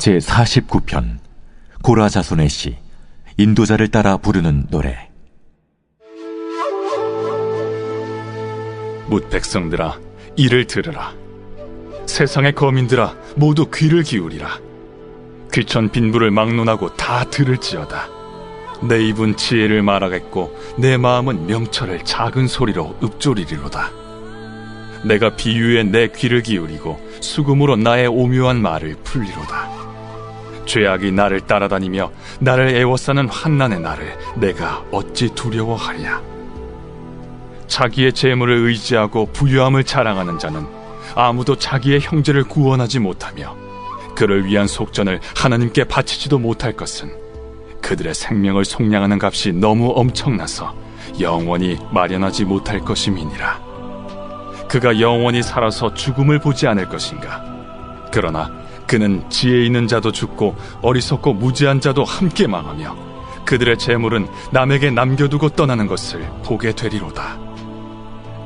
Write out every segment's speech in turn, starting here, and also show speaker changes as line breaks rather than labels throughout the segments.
제49편 고라 자손의 시 인도자를 따라 부르는 노래.
뭇 백성들아, 이를 들으라. 세상의 거민들아, 모두 귀를 기울이라. 귀천 빈부를 막론하고 다 들을지어다. 내 입은 지혜를 말하겠고 내 마음은 명철을 작은 소리로 읊조리리로다. 내가 비유에 내 귀를 기울이고 수금으로 나의 오묘한 말을 풀리로다. 죄악이 나를 따라다니며 나를 애워싸는 환난의 날을 내가 어찌 두려워하랴. 자기의 재물을 의지하고 부유함을 자랑하는 자는 아무도 자기의 형제를 구원하지 못하며 그를 위한 속전을 하나님께 바치지도 못할 것은 그들의 생명을 속량하는 값이 너무 엄청나서 영원히 마련하지 못할 것임이니라. 그가 영원히 살아서 죽음을 보지 않을 것인가? 그러나 그는 지혜 있는 자도 죽고 어리석고 무지한 자도 함께 망하며 그들의 재물은 남에게 남겨두고 떠나는 것을 보게 되리로다.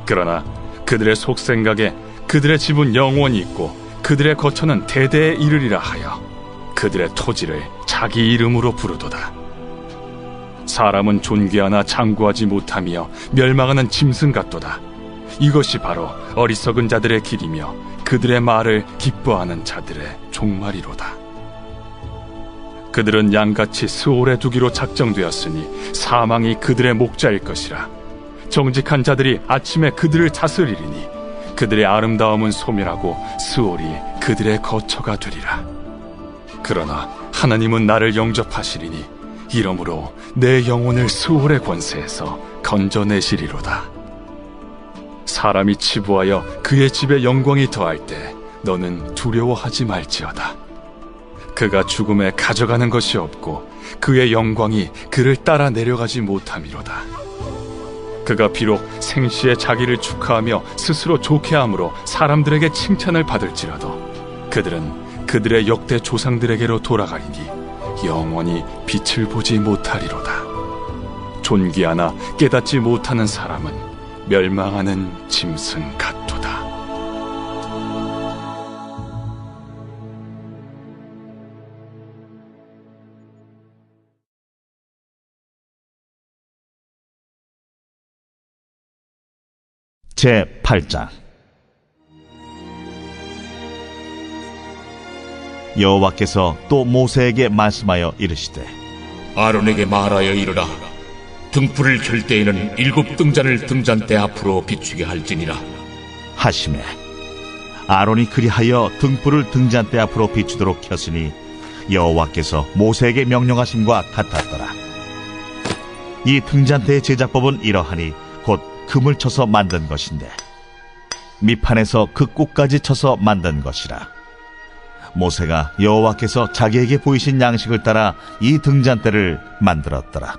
그러나 그들의 속생각에 그들의 집은 영원히 있고 그들의 거처는 대대에 이르리라 하여 그들의 토지를 자기 이름으로 부르도다. 사람은 존귀하나 장구하지 못하며 멸망하는 짐승 같도다. 이것이 바로 어리석은 자들의 길이며 그들의 말을 기뻐하는 자들의 종말이로다. 그들은 양같이 스올에 두기로 작정되었으니 사망이 그들의 목자일 것이라. 정직한 자들이 아침에 그들을 다스리리니 그들의 아름다움은 소멸하고 스올이 그들의 거처가 되리라. 그러나 하나님은 나를 영접하시리니 이러므로 내 영혼을 스올의 권세에서 건져내시리로다. 사람이 치부하여 그의 집에 영광이 더할 때 너는 두려워하지 말지어다. 그가 죽음에 가져가는 것이 없고 그의 영광이 그를 따라 내려가지 못함이로다. 그가 비록 생시에 자기를 축하하며 스스로 좋게함으로 사람들에게 칭찬을 받을지라도 그들은 그들의 역대 조상들에게로 돌아가리니 영원히 빛을 보지 못하리로다. 존귀하나 깨닫지 못하는 사람은 멸망하는 짐승 같도다.
제8장. 여호와께서 또 모세에게 말씀하여 이르시되
아론에게 말하여 이르라. 등불을 켤 때에는 7 등잔을 등잔대 앞으로 비추게 할지니라
하시매 아론이 그리하여 등불을 등잔대 앞으로 비추도록 켰으니 여호와께서 모세에게 명령하심과 같았더라. 이 등잔대의 제작법은 이러하니 곧 금을 쳐서 만든 것인데 밑판에서 그 꼭까지 쳐서 만든 것이라. 모세가 여호와께서 자기에게 보이신 양식을 따라 이 등잔대를 만들었더라.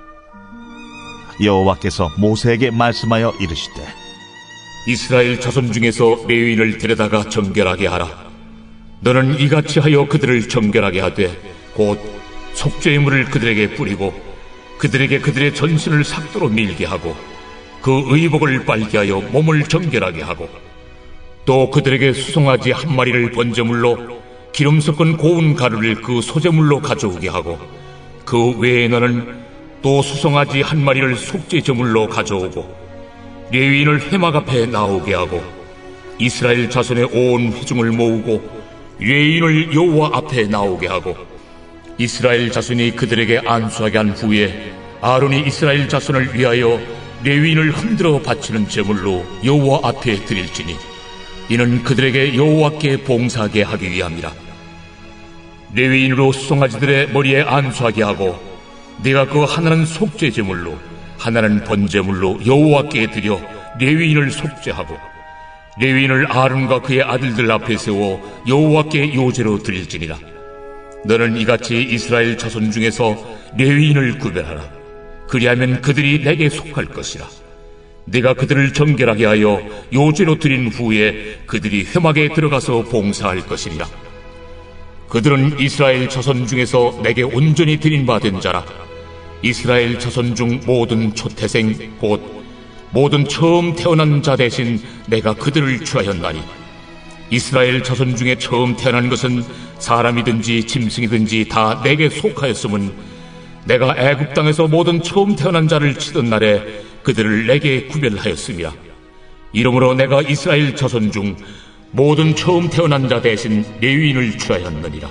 여호와께서 모세에게 말씀하여 이르시되
이스라엘 자손 중에서 레위인을 데려다가 정결하게 하라. 너는 이같이 하여 그들을 정결하게 하되 곧 속죄의 물을 그들에게 뿌리고 그들에게 그들의 전신을 삭도로 밀게 하고 그 의복을 빨게 하여 몸을 정결하게 하고 또 그들에게 수송아지 1마리를 번제물로 기름 섞은 고운 가루를 그 소제물로 가져오게 하고 그 외에 너는 또 수송아지 1마리를 속죄 제물로 가져오고 레위인을 회막 앞에 나오게 하고 이스라엘 자손의 온 회중을 모으고 레위인을 여호와 앞에 나오게 하고 이스라엘 자손이 그들에게 안수하게 한 후에 아론이 이스라엘 자손을 위하여 레위인을 흔들어 바치는 제물로 여호와 앞에 드릴지니 이는 그들에게 여호와께 봉사하게 하기 위함이라. 레위인으로 수송아지들의 머리에 안수하게 하고 네가 그 하나는 속죄 제물로 하나는 번제물로 여호와께 드려 레위인을 속죄하고 레위인을 아론과 그의 아들들 앞에 세워 여호와께 요제로 드릴지니라. 너는 이같이 이스라엘 자손 중에서 레위인을 구별하라. 그리하면 그들이 내게 속할 것이라. 네가 그들을 정결하게 하여 요제로 드린 후에 그들이 회막에 들어가서 봉사할 것이니라. 그들은 이스라엘 자손 중에서 내게 온전히 드림받은 자라. 이스라엘 자손 중 모든 초태생 곧 모든 처음 태어난 자 대신 내가 그들을 취하였나니 이스라엘 자손 중에 처음 태어난 것은 사람이든지 짐승이든지 다 내게 속하였음은 내가 애굽 땅에서 모든 처음 태어난 자를 치던 날에 그들을 내게 구별하였음이라. 이러므로 내가 이스라엘 자손 중 모든 처음 태어난 자 대신 레위인을 취하였느니라.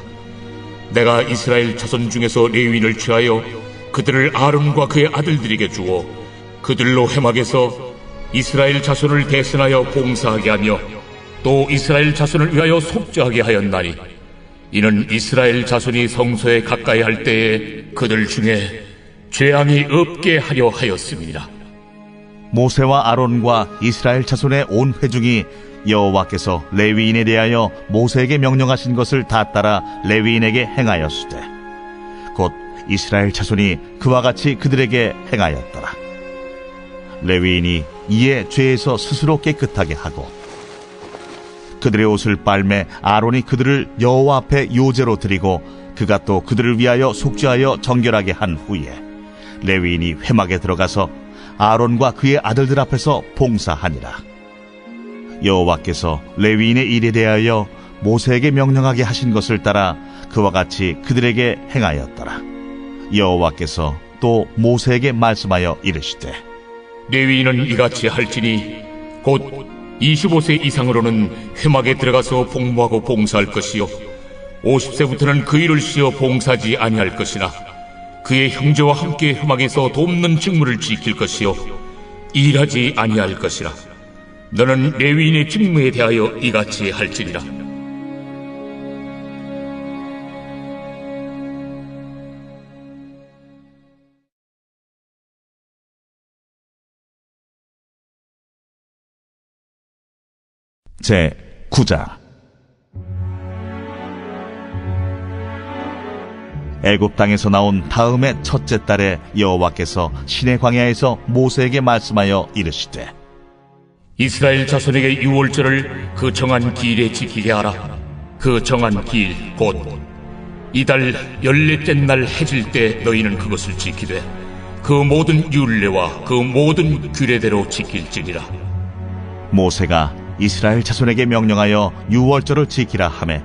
내가 이스라엘 자손 중에서 레위인을 취하여 그들을 아론과 그의 아들들에게 주어 그들로 회막에서 이스라엘 자손을 대신하여 봉사하게 하며 또 이스라엘 자손을 위하여 속죄하게 하였나니, 이는 이스라엘 자손이 성소에 가까이 할 때에 그들 중에 죄악이 없게 하려 하였음이니라.
모세와 아론과 이스라엘 자손의 온 회중이 여호와께서 레위인에 대하여 모세에게 명령하신 것을 다 따라 레위인에게 행하였으되 곧 이스라엘 자손이 그와 같이 그들에게 행하였더라. 레위인이 이에 죄에서 스스로 깨끗하게 하고 그들의 옷을 빨매 아론이 그들을 여호와 앞에 요제로 드리고 그가 또 그들을 위하여 속죄하여 정결하게 한 후에 레위인이 회막에 들어가서 아론과 그의 아들들 앞에서 봉사하니라. 여호와께서 레위인의 일에 대하여 모세에게 명령하게 하신 것을 따라 그와 같이 그들에게 행하였더라. 여호와께서 또 모세에게 말씀하여 이르시되
레위인은 이같이 할지니 곧 25세 이상으로는 회막에 들어가서 복무하고 봉사할 것이요 50세부터는 그 일을 쉬어 봉사하지 아니할 것이나 그의 형제와 함께 회막에서 돕는 직무를 지킬 것이요 일하지 아니할 것이라. 너는 레위인의 직무에 대하여 이같이 할지니라.
제 9장. 애굽 땅에서 나온 다음의 첫째 달에 여호와께서 시내 광야에서 모세에게 말씀하여 이르시되
이스라엘 자손에게 유월절을 그 정한 기일에 지키게 하라. 그 정한 기일 곧 이달 14째 날 해질 때 너희는 그것을 지키되 그 모든 율례와 그 모든 규례대로 지킬지니라.
모세가 이스라엘 자손에게 명령하여 유월절을 지키라 하매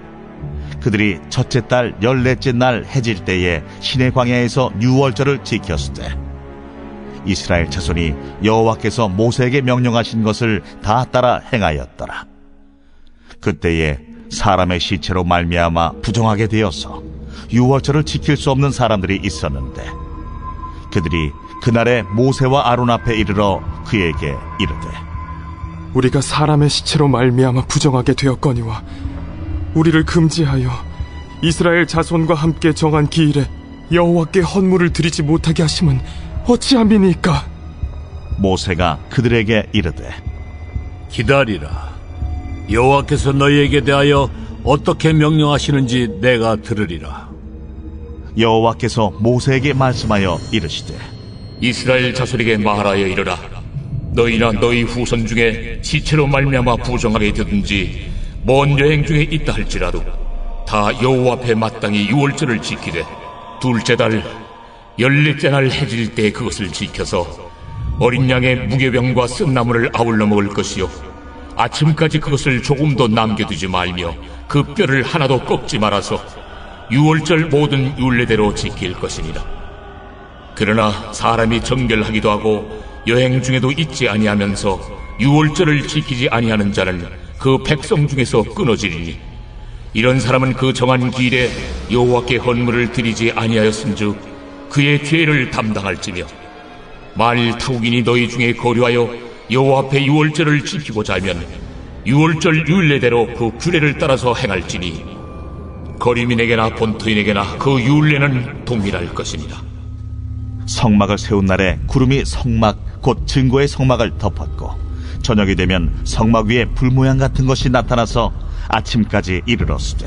그들이 첫째 달 14째 날 해질 때에 시내 광야에서 유월절을 지켰으되 이스라엘 자손이 여호와께서 모세에게 명령하신 것을 다 따라 행하였더라. 그때에 사람의 시체로 말미암아 부정하게 되어서 유월절을 지킬 수 없는 사람들이 있었는데 그들이 그날에 모세와 아론 앞에 이르러 그에게 이르되
우리가 사람의 시체로 말미암아 부정하게 되었거니와 우리를 금지하여 이스라엘 자손과 함께 정한 기일에 여호와께 헌물을 드리지 못하게 하심은 어찌함이니까?
모세가 그들에게 이르되
기다리라. 여호와께서 너희에게 대하여 어떻게 명령하시는지 내가 들으리라.
여호와께서 모세에게 말씀하여 이르시되
이스라엘 자손에게 말하여 이르라. 너희나 너희 후손 중에 시체로 말미암아 부정하게 되든지 먼 여행 중에 있다 할지라도 다 여호와 앞에 마땅히 유월절을 지키되 둘째 달 14째 날 해질 때 그것을 지켜서 어린 양의 무교병과 쓴나물을 아울러 먹을 것이요 아침까지 그것을 조금도 남겨두지 말며 그 뼈를 하나도 꺾지 말아서 유월절 모든 율례대로 지킬 것이니라. 그러나 사람이 정결하기도 하고 여행 중에도 잊지 아니하면서 유월절을 지키지 아니하는 자는 그 백성 중에서 끊어지리니 이런 사람은 그 정한 기일에 여호와께 헌물을 드리지 아니하였은즉 그의 죄를 담당할지며 만일 타국인이 너희 중에 거류하여 여호와 앞에 유월절을 지키고자 하면 유월절 율례대로 그 규례를 따라서 행할지니 거류민에게나 본토인에게나 그 율례는 동일할 것이니라.
성막을 세운 날에 구름이 성막 곧 증거의 성막을 덮었고 저녁이 되면 성막 위에 불 모양 같은 것이 나타나서 아침까지 이르렀으되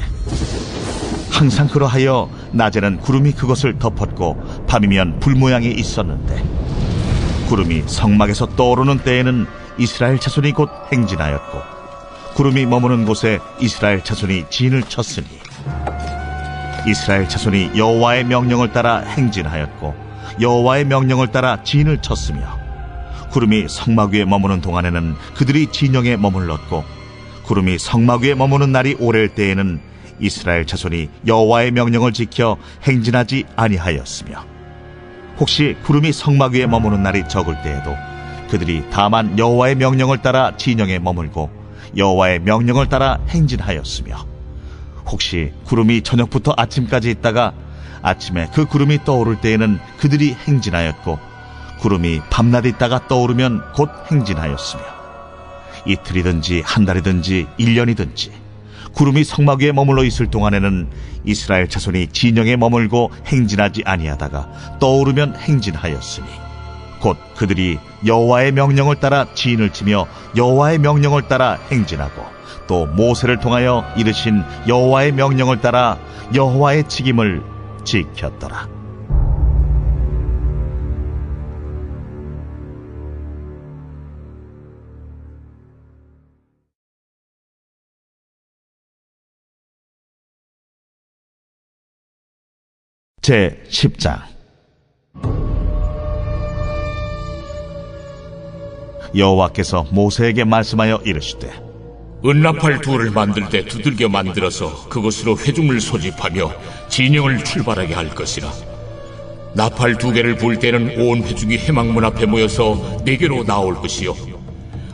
항상 그러하여 낮에는 구름이 그것을 덮었고 밤이면 불 모양이 있었는데 구름이 성막에서 떠오르는 때에는 이스라엘 자손이 곧 행진하였고 구름이 머무는 곳에 이스라엘 자손이 진을 쳤으니 이스라엘 자손이 여호와의 명령을 따라 행진하였고 여호와의 명령을 따라 진을 쳤으며 구름이 성막 위에 머무는 동안에는 그들이 진영에 머물렀고 구름이 성막 위에 머무는 날이 오래일 때에는 이스라엘 자손이 여호와의 명령을 지켜 행진하지 아니하였으며 혹시 구름이 성막 위에 머무는 날이 적을 때에도 그들이 다만 여호와의 명령을 따라 진영에 머물고 여호와의 명령을 따라 행진하였으며 혹시 구름이 저녁부터 아침까지 있다가 아침에 그 구름이 떠오를 때에는 그들이 행진하였고 구름이 밤낮 있다가 떠오르면 곧 행진하였으며 이틀이든지 한 달이든지 1년이든지 구름이 성막 위에 머물러 있을 동안에는 이스라엘 자손이 진영에 머물고 행진하지 아니하다가 떠오르면 행진하였으니 곧 그들이 여호와의 명령을 따라 진을 치며 여호와의 명령을 따라 행진하고 또 모세를 통하여 이르신 여호와의 명령을 따라 여호와의 책임을 지켰더라. 제 10장. 여호와께서 모세에게 말씀하여 이르시되
은나팔 둘을 만들 때 두들겨 만들어서 그것으로 회중을 소집하며 진영을 출발하게 할 것이라. 나팔 2개를 불 때는 온 회중이 회막문 앞에 모여서 내게로 나올 것이요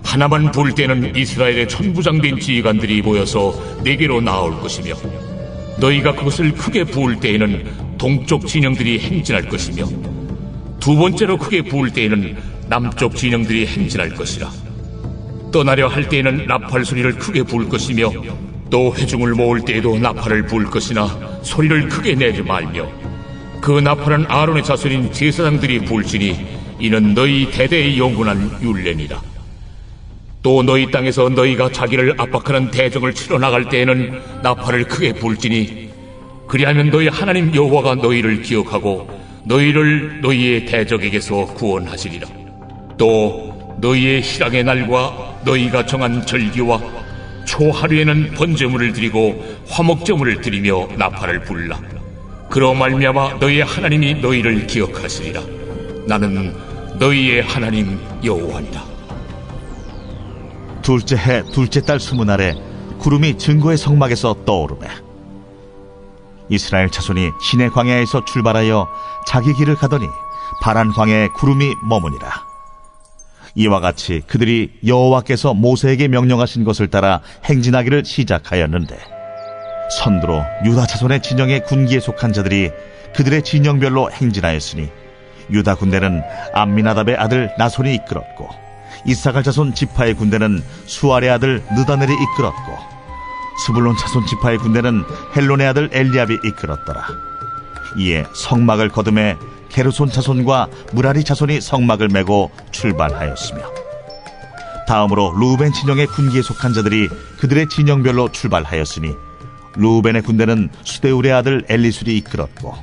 하나만 불 때는 이스라엘의 천부장된 지휘관들이 모여서 내게로 나올 것이며 너희가 그것을 크게 부을 때에는 동쪽 진영들이 행진할 것이며 2번째로 크게 부을 때에는 남쪽 진영들이 행진할 것이라. 떠나려 할 때에는 나팔 소리를 크게 부을 것이며 또 회중을 모을 때에도 나팔을 부을 것이나 소리를 크게 내지 말며 그 나팔은 아론의 자손인 제사장들이 부을지니 이는 너희 대대의 영원한 율례니라. 또 너희 땅에서 너희가 자기를 압박하는 대적을 치러 나갈 때에는 나팔을 크게 불지니 그리하면 너희 하나님 여호와가 너희를 기억하고 너희를 너희의 대적에게서 구원하시리라. 또 너희의 희락의 날과 너희가 정한 절기와 초하루에는 번제물을 드리고 화목제물을 드리며 나팔을 불라. 그로 말미암아 너희의 하나님이 너희를 기억하시리라. 나는 너희의 하나님 여호와니라.
둘째 해 둘째 달 20날에 구름이 증거의 성막에서 떠오르매 이스라엘 자손이 시내 광야에서 출발하여 자기 길을 가더니 파란 광야에 구름이 머무니라. 이와 같이 그들이 여호와께서 모세에게 명령하신 것을 따라 행진하기를 시작하였는데 선두로 유다 자손의 진영의 군기에 속한 자들이 그들의 진영별로 행진하였으니 유다 군대는 암미나답의 아들 나손이 이끌었고 이사갈 자손 지파의 군대는 수알의 아들 느다넬이 이끌었고 스불론 자손 지파의 군대는 헬론의 아들 엘리압이 이끌었더라. 이에 성막을 거두매 게르손 자손과 무라리 자손이 성막을 메고 출발하였으며 다음으로 루벤 진영의 군기에 속한 자들이 그들의 진영별로 출발하였으니 루벤의 군대는 수데울의 아들 엘리술이 이끌었고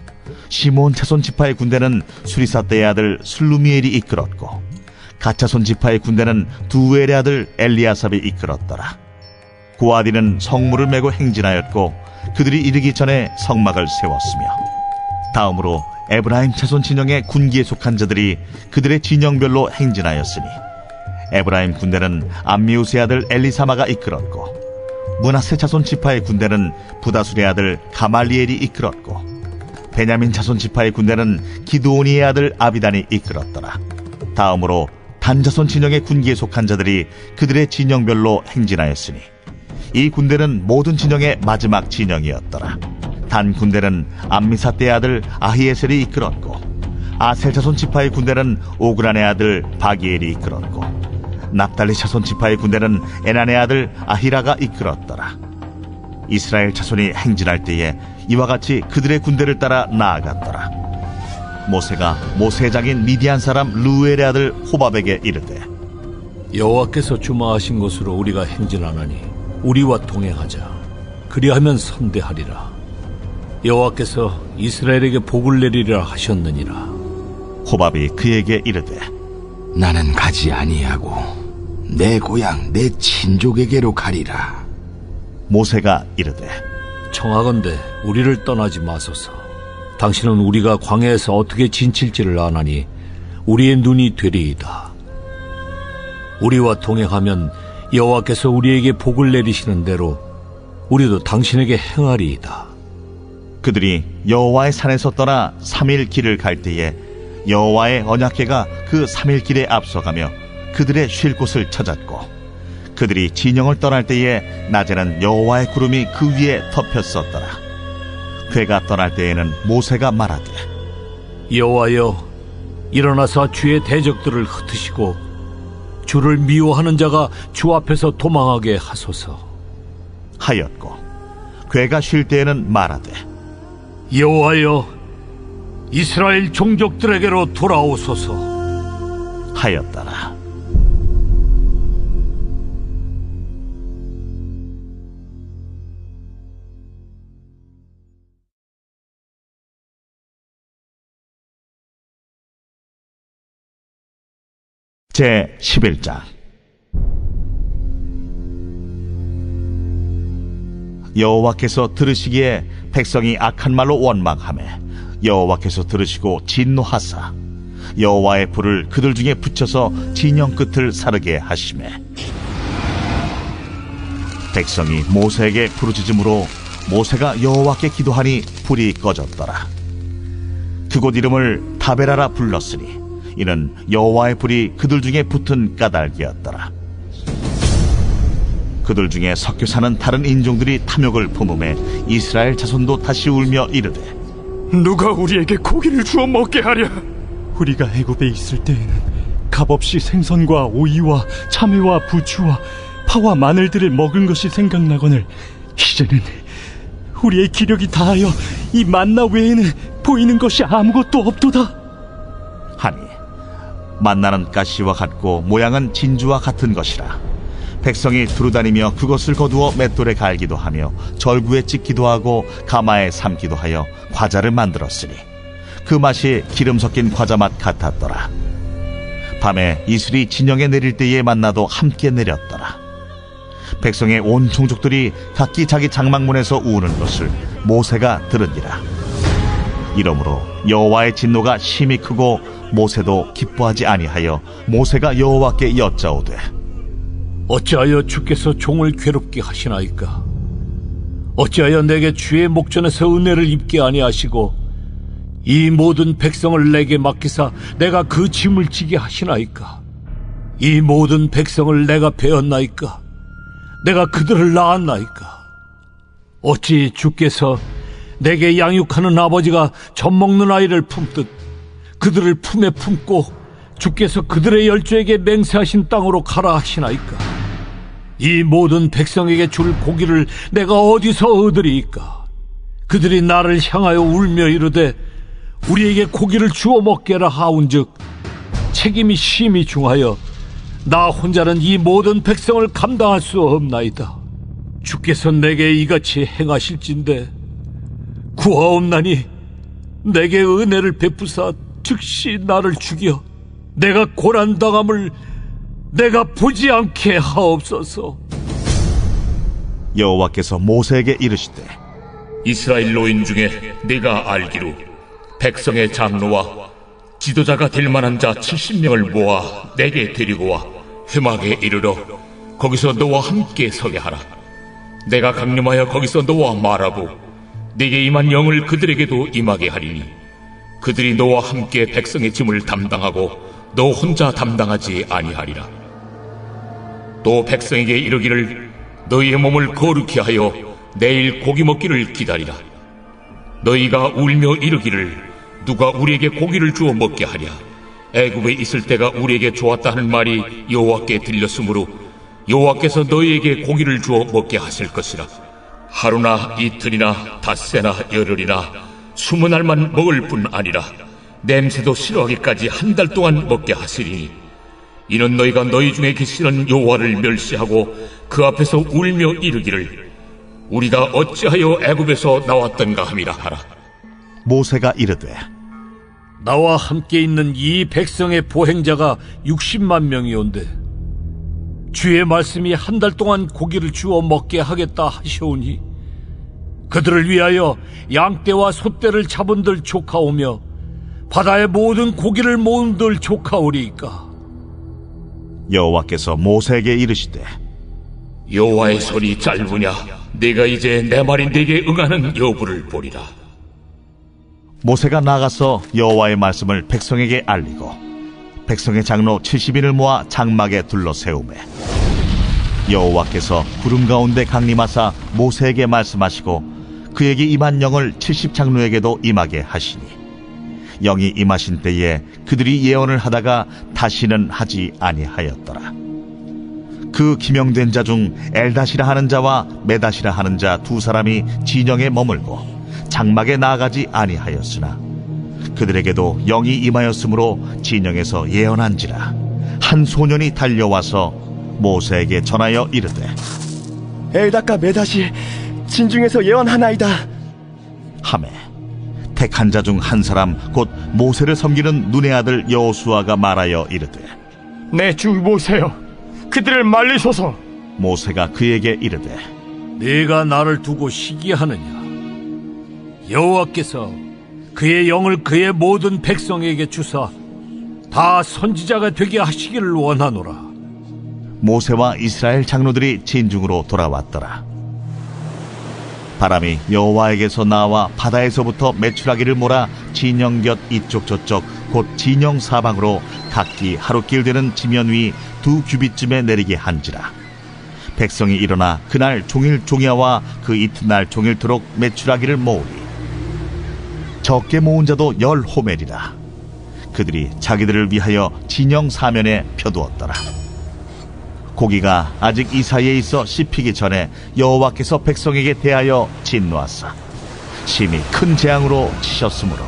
시몬 자손 지파의 군대는 수리사떼의 아들 슬루미엘이 이끌었고 갓자손 지파의 군대는 두엘의 아들 엘리아삽이 이끌었더라. 고아디는 성물을 메고 행진하였고 그들이 이르기 전에 성막을 세웠으며 다음으로 에브라임 자손 진영의 군기에 속한 자들이 그들의 진영별로 행진하였으니 에브라임 군대는 암미우스의 아들 엘리사마가 이끌었고 므낫세 자손 지파의 군대는 부다술의 아들 가말리엘이 이끌었고 베냐민 자손 지파의 군대는 기드오니의 아들 아비단이 이끌었더라. 다음으로 단 자손 진영의 군기에 속한 자들이 그들의 진영별로 행진하였으니 이 군대는 모든 진영의 마지막 진영이었더라. 단 군대는 암미사떼의 아들 아히에셀이 이끌었고 아셀 자손 지파의 군대는 오그란의 아들 바기엘이 이끌었고 납달리 자손 지파의 군대는 에난의 아들 아히라가 이끌었더라. 이스라엘 자손이 행진할 때에 이와 같이 그들의 군대를 따라 나아갔더라. 모세가 모세의 장인 미디안 사람 르우엘의 아들 호밥에게 이르되
여호와께서 주마하신 곳으로 우리가 행진하나니 우리와 동행하자. 그리하면 선대하리라. 여호와께서 이스라엘에게 복을 내리리라 하셨느니라.
호밥이 그에게 이르되
나는 가지 아니하고 내 고향 내 친족에게로 가리라.
모세가 이르되
청하건대 우리를 떠나지 마소서. 당신은 우리가 광야에서 어떻게 진칠지를 아나니 우리의 눈이 되리이다. 우리와 동행하면 여호와께서 우리에게 복을 내리시는 대로 우리도 당신에게 행하리이다.
그들이 여호와의 산에서 떠나 3일 길을 갈 때에 여호와의 언약궤가 그 3일 길에 앞서가며 그들의 쉴 곳을 찾았고, 그들이 진영을 떠날 때에 낮에는 여호와의 구름이 그 위에 덮였었더라. 궤가 떠날 때에는 모세가 말하되,
여호와여, 일어나사 주의 대적들을 흩으시고 주를 미워하는 자가 주 앞에서 도망하게 하소서
하였고, 궤가 쉴 때에는 말하되,
여호와여, 이스라엘 종족들에게로 돌아오소서
하였더라. 제 11장. 여호와께서 들으시기에 백성이 악한 말로 원망하매 여호와께서 들으시고 진노하사 여호와의 불을 그들 중에 붙여서 진영 끝을 사르게 하시매 백성이 모세에게 부르짖음으로 모세가 여호와께 기도하니 불이 꺼졌더라. 그곳 이름을 다베라라 불렀으니 이는 여호와의 불이 그들 중에 붙은 까닭이었더라. 그들 중에 섞여 사는 다른 인종들이 탐욕을 품음에 이스라엘 자손도 다시 울며 이르되,
누가 우리에게 고기를 주어 먹게 하랴?
우리가 애굽에 있을 때에는 값없이 생선과 오이와 참외와 부추와 파와 마늘들을 먹은 것이 생각나거늘 이제는 우리의 기력이 다하여 이 만나 외에는 보이는 것이 아무것도 없도다
하니 만나는 가시와 같고 모양은 진주와 같은 것이라. 백성이 두루다니며 그것을 거두어 맷돌에 갈기도 하며 절구에 찍기도 하고 가마에 삶기도 하여 과자를 만들었으니 그 맛이 기름 섞인 과자 맛 같았더라. 밤에 이슬이 진영에 내릴 때에 만나도 함께 내렸더라. 백성의 온 종족들이 각기 자기 장막문에서 우는 것을 모세가 들으니라. 이러므로 여호와의 진노가 심히 크고 모세도 기뻐하지 아니하여 모세가 여호와께 여짜오되,
어찌하여 주께서 종을 괴롭게 하시나이까? 어찌하여 내게 주의 목전에서 은혜를 입게 아니하시고 이 모든 백성을 내게 맡기사 내가 그 짐을 지게 하시나이까? 이 모든 백성을 내가 베었나이까? 내가 그들을 낳았나이까? 어찌 주께서 내게 양육하는 아버지가 젖먹는 아이를 품듯 그들을 품에 품고 주께서 그들의 열조에게 맹세하신 땅으로 가라 하시나이까? 이 모든 백성에게 줄 고기를 내가 어디서 얻으리이까? 그들이 나를 향하여 울며 이르되 우리에게 고기를 주어 먹게라 하온즉 책임이 심히 중하여 나 혼자는 이 모든 백성을 감당할 수 없나이다. 주께서 내게 이같이 행하실진대 구하옵나니 내게 은혜를 베푸사 즉시 나를 죽여 내가 고난당함을 내가 보지 않게 하옵소서.
여호와께서 모세에게 이르시되,
이스라엘 노인 중에 네가 알기로 백성의 장로와 지도자가 될 만한 자 70명을 모아 내게 데리고 와 회막에 이르러 거기서 너와 함께 서게 하라. 내가 강림하여 거기서 너와 말하고 네게 임한 영을 그들에게도 임하게 하리니 그들이 너와 함께 백성의 짐을 담당하고 너 혼자 담당하지 아니하리라. 또 백성에게 이르기를 너희의 몸을 거룩히 하여 내일 고기 먹기를 기다리라. 너희가 울며 이르기를 누가 우리에게 고기를 주어 먹게 하랴? 애굽에 있을 때가 우리에게 좋았다 하는 말이 여호와께 들렸으므로 여호와께서 너희에게 고기를 주어 먹게 하실 것이라. 하루나 이틀이나 닷새나 열흘이나 20날만 먹을 뿐 아니라 냄새도 싫어하기까지 1달 동안 먹게 하시리니 이는 너희가 너희 중에 계시는 여호와를 멸시하고 그 앞에서 울며 이르기를 우리가 어찌하여 애굽에서 나왔던가 함이라 하라.
모세가 이르되,
나와 함께 있는 이 백성의 보행자가 60만 명이온데 주의 말씀이 1달 동안 고기를 주어 먹게 하겠다 하시오니 그들을 위하여 양떼와 소떼를 잡은들 조카오며 바다의 모든 고기를 모은들 조카오리이까?
여호와께서 모세에게 이르시되,
여호와의 손이 짧으냐? 네가 이제 내 말이 네게 응하는 여부를 보리라.
모세가 나가서 여호와의 말씀을 백성에게 알리고 백성의 장로 70인을 모아 장막에 둘러 세우매 여호와께서 구름 가운데 강림하사 모세에게 말씀하시고 그에게 임한 영을 70장로에게도 임하게 하시니 영이 임하신 때에 그들이 예언을 하다가 다시는 하지 아니하였더라. 그 기명된 자 중 엘다시라 하는 자와 메다시라 하는 자 두 사람이 진영에 머물고 장막에 나아가지 아니하였으나 그들에게도 영이 임하였으므로 진영에서 예언한지라. 한 소년이 달려와서 모세에게 전하여 이르되
엘다가 메다시 진중에서 예언하나이다
하매 택한 자 중 한 사람 곧 모세를 섬기는 눈의 아들 여호수아가 말하여 이르되
내 주 모세여, 그들을 말리소서.
모세가 그에게 이르되
네가 나를 두고 시기하느냐? 여호와께서 그의 영을 그의 모든 백성에게 주사 다 선지자가 되게 하시기를 원하노라.
모세와 이스라엘 장로들이 진중으로 돌아왔더라. 바람이 여호와에게서 나와 바다에서부터 메추라기를 몰아 진영 곁 이쪽 저쪽 곧 진영 사방으로 각기 하루길 되는 지면 위 2규빗쯤에 내리게 한지라. 백성이 일어나 그날 종일 종야와 그 이튿날 종일토록 메추라기를 모으니 적게 모은 자도 10호멜이라. 그들이 자기들을 위하여 진영 사면에 펴두었더라. 고기가 아직 이 사이에 있어 씹히기 전에 여호와께서 백성에게 대하여 진노하사 심히 큰 재앙으로 치셨으므로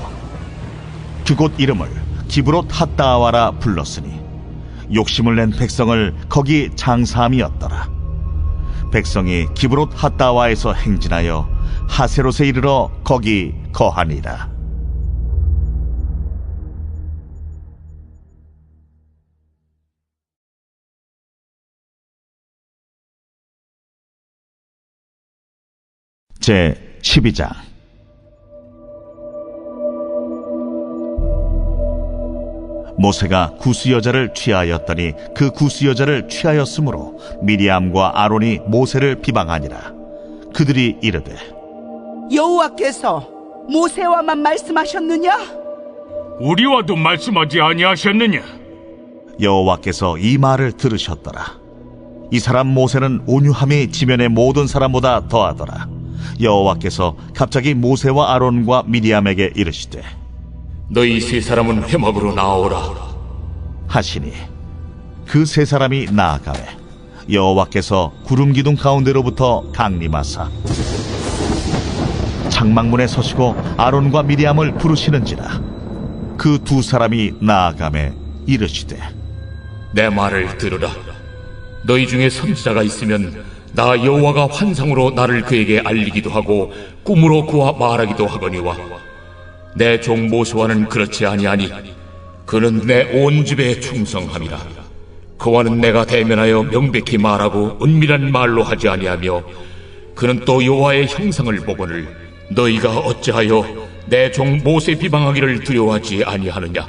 그곳 이름을 기브롯 핫다아와라 불렀으니 욕심을 낸 백성을 거기 장사함이었더라. 백성이 기브롯 핫다아와에서 행진하여 하세롯에 이르러 거기 거하니라. 제 12장. 모세가 구스 여자를 취하였더니 그 구스 여자를 취하였으므로 미리암과 아론이 모세를 비방하니라. 그들이 이르되
여호와께서 모세와만 말씀하셨느냐?
우리와도 말씀하지 아니하셨느냐?
여호와께서 이 말을 들으셨더라. 이 사람 모세는 온유함이 지면의 모든 사람보다 더하더라. 여호와께서 갑자기 모세와 아론과 미리암에게 이르시되
너희 세 사람은 회막으로 나오라
하시니 그 세 사람이 나아가매 여호와께서 구름 기둥 가운데로부터 강림하사 장막문에 서시고 아론과 미리암을 부르시는지라. 그 두 사람이 나아가매 이르시되
내 말을 들으라. 너희 중에 선지자가 있으면 나 여호와가 환상으로 나를 그에게 알리기도 하고 꿈으로 그와 말하기도 하거니와 내 종 모세와는 그렇지 아니하니 그는 내 온 집에 충성함이라. 그와는 내가 대면하여 명백히 말하고 은밀한 말로 하지 아니하며 그는 또 여호와의 형상을 보거늘 너희가 어찌하여 내 종 모세 비방하기를 두려워하지 아니하느냐?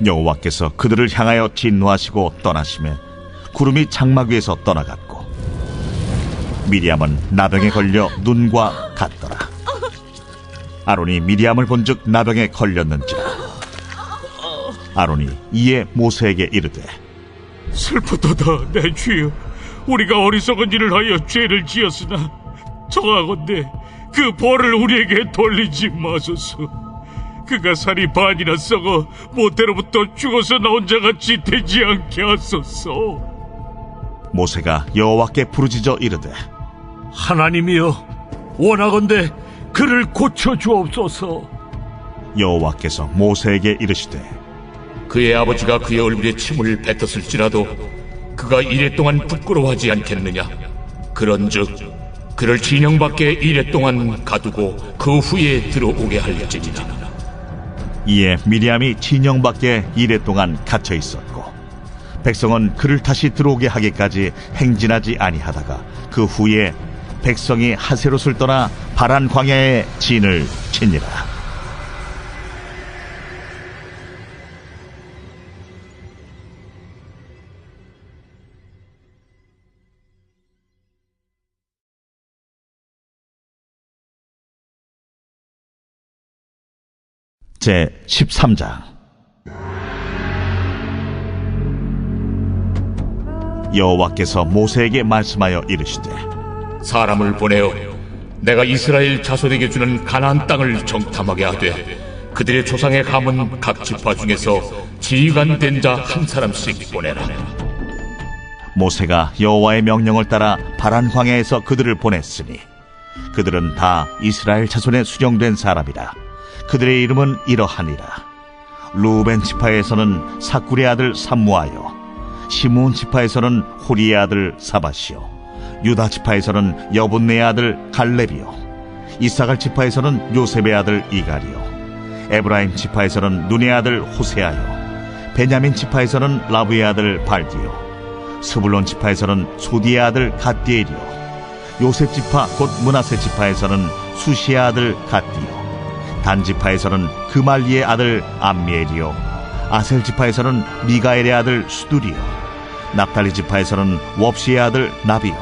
여호와께서 그들을 향하여 진노하시고 떠나시매 구름이 장막 위에서 떠나갔고 미리암은 나병에 걸려 눈과 같더라. 아론이 미리암을 본즉 나병에 걸렸는지라. 아론이 이에 모세에게 이르되
슬프도다 내 주여, 우리가 어리석은 일을 하여 죄를 지었으나 청하건대 그 벌을 우리에게 돌리지 마소서. 그가 살이 반이나 썩어 모태로부터 죽어서 나온 자같이 되지 않게 하소서.
모세가 여호와께 부르짖어 이르되
하나님이여, 원하건대 그를 고쳐 주옵소서.
여호와께서 모세에게 이르시되
그의 아버지가 그의 얼굴에 침을 뱉었을지라도 그가 이랫동안 부끄러워하지 않겠느냐? 그런즉 그를 진영 밖에 이랫동안 가두고 그 후에 들어오게 할지니라.
이에 미리암이 진영 밖에 이랫동안 갇혀 있었고 백성은 그를 다시 들어오게 하기까지 행진하지 아니하다가 그 후에 백성이 하세롯을 떠나 바란 광야에 진을 치니라. 제13장. 여호와께서 모세에게 말씀하여 이르시되,
사람을 보내어 내가 이스라엘 자손에게 주는 가나안 땅을 정탐하게 하되 그들의 조상의 가문 각 지파 중에서 지휘관 된 자 한 사람씩 보내라.
모세가 여호와의 명령을 따라 바란 광야에서 그들을 보냈으니 그들은 다 이스라엘 자손에 수령된 사람이라. 그들의 이름은 이러하니라. 루벤 지파에서는 사쿠리의 아들 삼무하여, 시므온 지파에서는 호리의 아들 사바시요, 유다 지파에서는 여분네의 아들 갈렙이요, 이사갈 지파에서는 요셉의 아들 이갈이요, 에브라임 지파에서는 눈의 아들 호세아요, 베냐민 지파에서는 라브의 아들 발디요, 스불론 지파에서는 소디의 아들 갓디엘이요, 요셉 지파 곧 므낫세 지파에서는 수시의 아들 갓디요, 단 지파에서는 그말리의 아들 암미엘이요, 아셀 지파에서는 미가엘의 아들 수두리요, 납달리 지파에서는 웁시의 아들 나비요,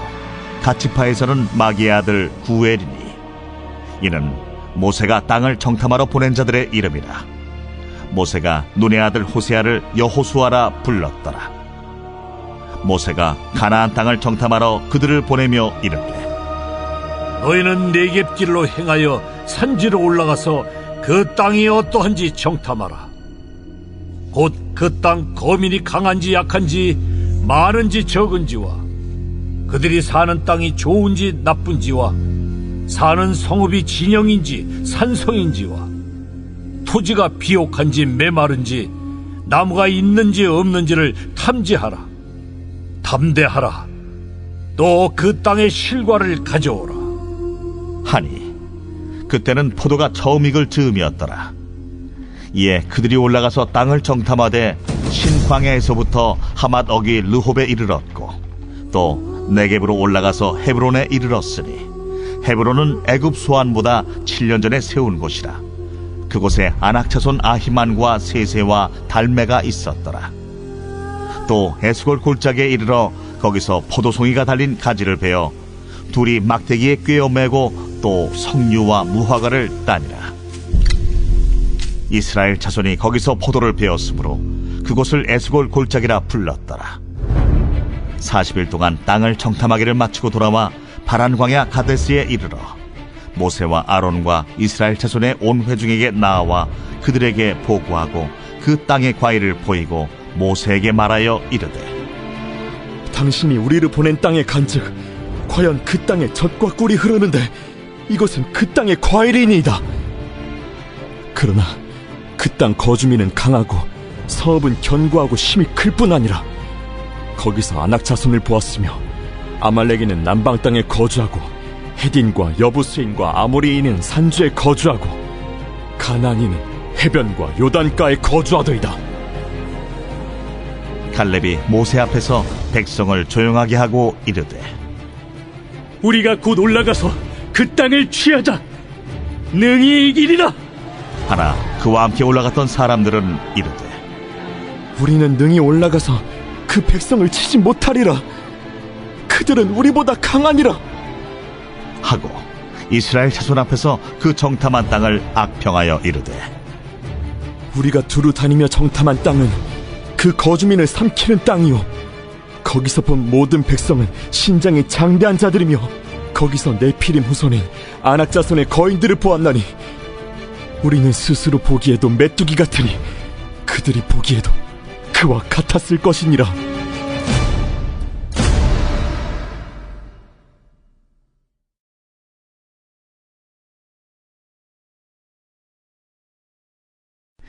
갓 지파에서는 마기의 아들 구엘이니 이는 모세가 땅을 정탐하러 보낸 자들의 이름이라. 모세가 눈의 아들 호세아를 여호수아라 불렀더라. 모세가 가나안 땅을 정탐하러 그들을 보내며 이르되,
너희는 네겝길로 행하여 산지로 올라가서 그 땅이 어떠한지 정탐하라. 곧 그 땅 거민이 강한지 약한지 많은지 적은지와 그들이 사는 땅이 좋은지 나쁜지와 사는 성읍이 진영인지 산성인지와 토지가 비옥한지 메마른지 나무가 있는지 없는지를 탐지하라. 담대하라. 또 그 땅의 실과를 가져오라.
하니 그때는 포도가 처음 익을 즈음이었더라. 이에 그들이 올라가서 땅을 정탐하되 신광야에서부터 하맛 어기 르홉에 이르렀고 또 네겝으로 올라가서 헤브론에 이르렀으니 헤브론은 애굽 소안보다 7년 전에 세운 곳이라. 그곳에 아낙 자손 아히만과 세세와 달메가 있었더라. 또 에스골 골짜기에 이르러 거기서 포도송이가 달린 가지를 베어 둘이 막대기에 꿰어 매고 또 석류와 무화과를 따니라. 이스라엘 자손이 거기서 포도를 베었으므로 그곳을 에스골 골짜기라 불렀더라. 40일 동안 땅을 정탐하기를 마치고 돌아와 바란 광야 가데스에 이르러 모세와 아론과 이스라엘 자손의 온 회중에게 나아와 그들에게 보고하고 그 땅의 과일을 보이고 모세에게 말하여 이르되,
당신이 우리를 보낸 땅에 간즉 과연 그 땅에 젖과 꿀이 흐르는데 이것은 그 땅의 과일이니이다. 그러나 그 땅 거주민은 강하고 서읍은 견고하고 힘이 클 뿐 아니라 거기서 아낙 자손을 보았으며 아말렉인은 남방 땅에 거주하고 헤딘과 여부스인과 아모리인은 산주에 거주하고 가나안인은 해변과 요단가에 거주하더이다.
갈렙이 모세 앞에서 백성을 조용하게 하고 이르되,
우리가 곧 올라가서 그 땅을 취하자. 능히 이기리라.
하나 그와 함께 올라갔던 사람들은 이르되,
우리는 능히 올라가서 그 백성을 치지 못하리라. 그들은 우리보다 강하니라.
하고 이스라엘 자손 앞에서 그 정탐한 땅을 악평하여 이르되,
우리가 두루 다니며 정탐한 땅은 그 거주민을 삼키는 땅이요 거기서 본 모든 백성은 신장이 장대한 자들이며 거기서 네피림 후손인 아낙 자손의 거인들을 보았나니 우리는 스스로 보기에도 메뚜기 같으니 그들이 보기에도 그와 같았을 것이니라.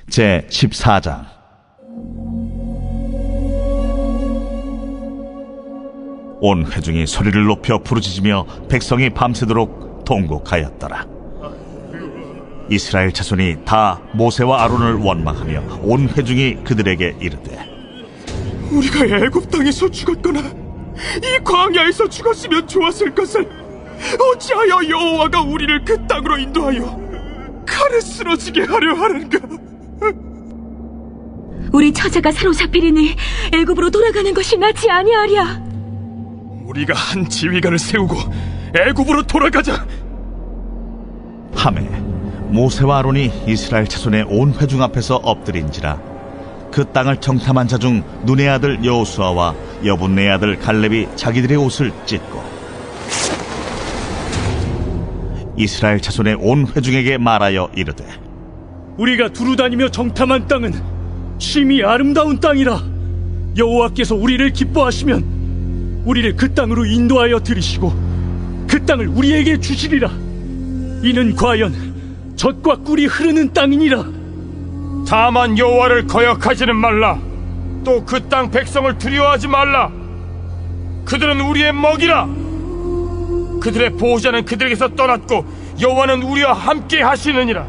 제14장. 온 회중이 소리를 높여 부르짖으며 백성이 밤새도록 통곡하였더라. 이스라엘 자손이 다 모세와 아론을 원망하며 온 회중이 그들에게 이르되,
우리가 애굽 땅에서 죽었거나 이 광야에서 죽었으면 좋았을 것을 어찌하여 여호와가 우리를 그 땅으로 인도하여 칼에 쓰러지게 하려 하는가?
우리 처자가 사로잡히리니 애굽으로 돌아가는 것이 낫지 아니하랴.
우리가 한 지휘관을 세우고 애굽으로 돌아가자.
하매 모세와 아론이 이스라엘 자손의 온 회중 앞에서 엎드린지라 그 땅을 정탐한 자 중 눈의 아들 여호수아와 여분네의 아들 갈렙이 자기들의 옷을 찢고 이스라엘 자손의 온 회중에게 말하여 이르되
우리가 두루다니며 정탐한 땅은 심히 아름다운 땅이라. 여호와께서 우리를 기뻐하시면 우리를 그 땅으로 인도하여 들이시고 그 땅을 우리에게 주시리라. 이는 과연 젖과 꿀이 흐르는 땅이니라.
다만 여호와를 거역하지는 말라. 또 그 땅 백성을 두려워하지 말라. 그들은 우리의 먹이라. 그들의 보호자는 그들에게서 떠났고 여호와는 우리와 함께 하시느니라.